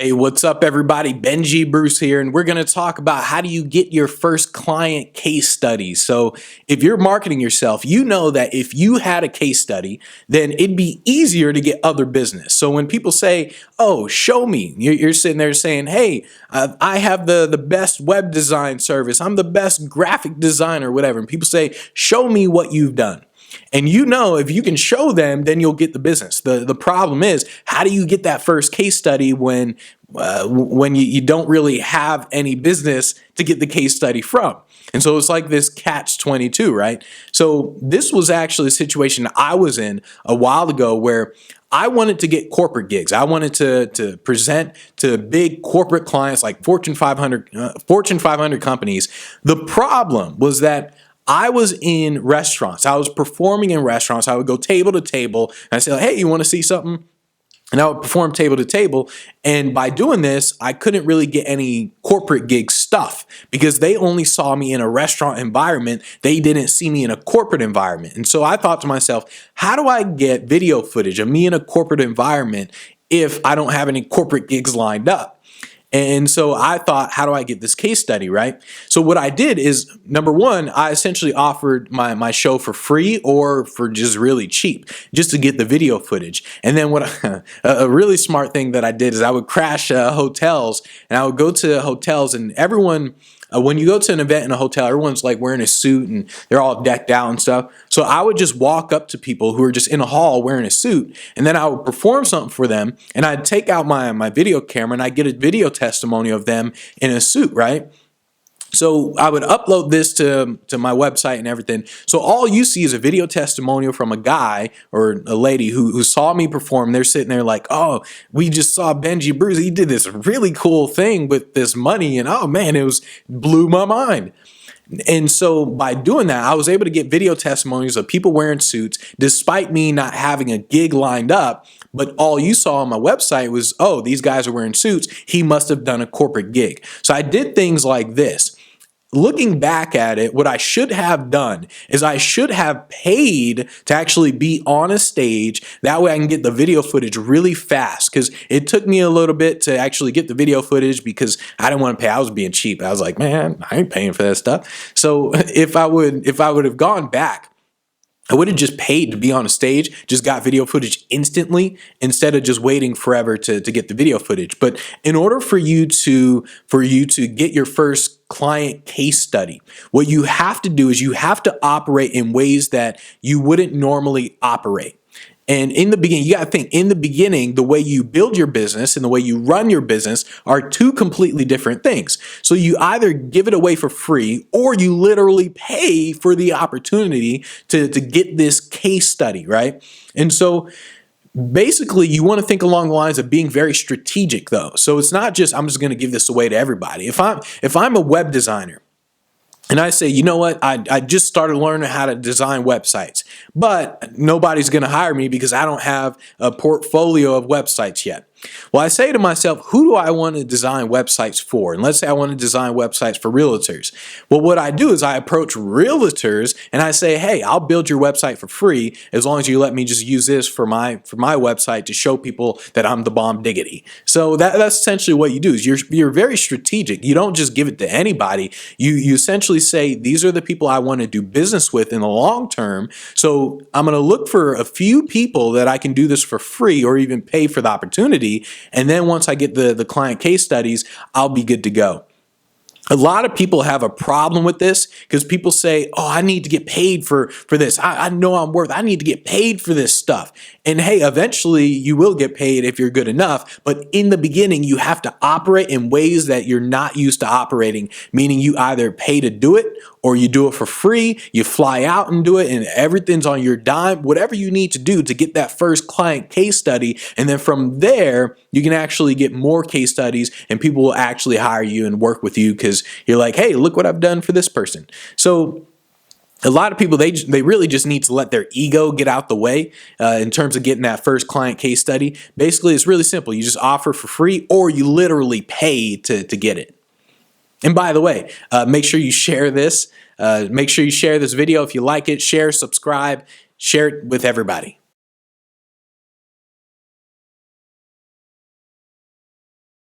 Hey, what's up, everybody? Benji Bruce here, and we're going to talk about how do you get your first client case study. So if you're marketing yourself, you know that if you had a case study, then it'd be easier to get other business. So when people say, oh, show me, you're sitting there saying, hey, I have the best web design service. I'm the best graphic designer, whatever. And people say, show me what you've done. And you know, if you can show them, then you'll get the business. The problem is, how do you get that first case study when you don't really have any business to get the case study from? And so it's like this catch-22, right? So this was actually a situation I was in a while ago where I wanted to get corporate gigs. I wanted to present to big corporate clients like Fortune 500 companies. The problem was that I was in restaurants. I was performing in restaurants. I would go table to table and I say, hey, you want to see something? And I would perform table to table. And by doing this, I couldn't really get any corporate gig stuff because they only saw me in a restaurant environment. They didn't see me in a corporate environment. And so I thought to myself, how do I get video footage of me in a corporate environment if I don't have any corporate gigs lined up? And so I thought, how do I get this case study, right? So what I did is, number one, I essentially offered my show for free or for just really cheap, just to get the video footage. And then a really smart thing that I did is I would crash hotels, and I would go to hotels, and everyone, when you go to an event in a hotel, everyone's like wearing a suit and they're all decked out and stuff. So I would just walk up to people who are just in a hall wearing a suit, and then I would perform something for them, and I'd take out my video camera and I'd get a video testimonial of them in a suit, right? So I would upload this to my website and everything. So all you see is a video testimonial from a guy or a lady who saw me perform. They're sitting there like, oh, we just saw Benji Bruce. He did this really cool thing with this money. And oh man, blew my mind. And so by doing that, I was able to get video testimonials of people wearing suits despite me not having a gig lined up. But all you saw on my website was, oh, these guys are wearing suits. He must have done a corporate gig. So I did things like this. Looking back at it, what I should have done is I should have paid to actually be on a stage. That way I can get the video footage really fast, because it took me a little bit to actually get the video footage because I didn't want to pay. I was being cheap. I was like, man, I ain't paying for that stuff. So if I would have gone back, I would have just paid to be on a stage, just got video footage instantly instead of just waiting forever to get the video footage. But in order for you to get your first client case study, what you have to do is you have to operate in ways that you wouldn't normally operate. And in the beginning, you got to think, in the beginning, the way you build your business and the way you run your business are two completely different things. So you either give it away for free or you literally pay for the opportunity to get this case study, right? And so basically, you want to think along the lines of being very strategic, though. So it's not just, I'm just going to give this away to everybody. If I'm a web designer, and I say, you know what, I just started learning how to design websites, but nobody's going to hire me because I don't have a portfolio of websites yet. Well, I say to myself, who do I want to design websites for? And let's say I want to design websites for realtors. Well, what I do is I approach realtors and I say, hey, I'll build your website for free as long as you let me just use this for my website to show people that I'm the bomb diggity. So that's essentially what you do is you're very strategic. You don't just give it to anybody. You essentially say, these are the people I want to do business with in the long term. So I'm going to look for a few people that I can do this for free or even pay for the opportunity. And then once I get the client case studies, I'll be good to go. A lot of people have a problem with this because people say, oh, I need to get paid for this. I know I'm worth, I need to get paid for this stuff. And hey, eventually you will get paid if you're good enough. But in the beginning, you have to operate in ways that you're not used to operating, meaning you either pay to do it or you do it for free. You fly out and do it and everything's on your dime, whatever you need to do to get that first client case study. And then from there, you can actually get more case studies and people will actually hire you and work with you because you're like, hey, look what I've done for this person. So a lot of people, they really just need to let their ego get out the way in terms of getting that first client case study. Basically, it's really simple. You just offer for free or you literally pay to get it. And by the way, make sure you share this. Make sure you share this video if you like it. Share, subscribe, share it with everybody.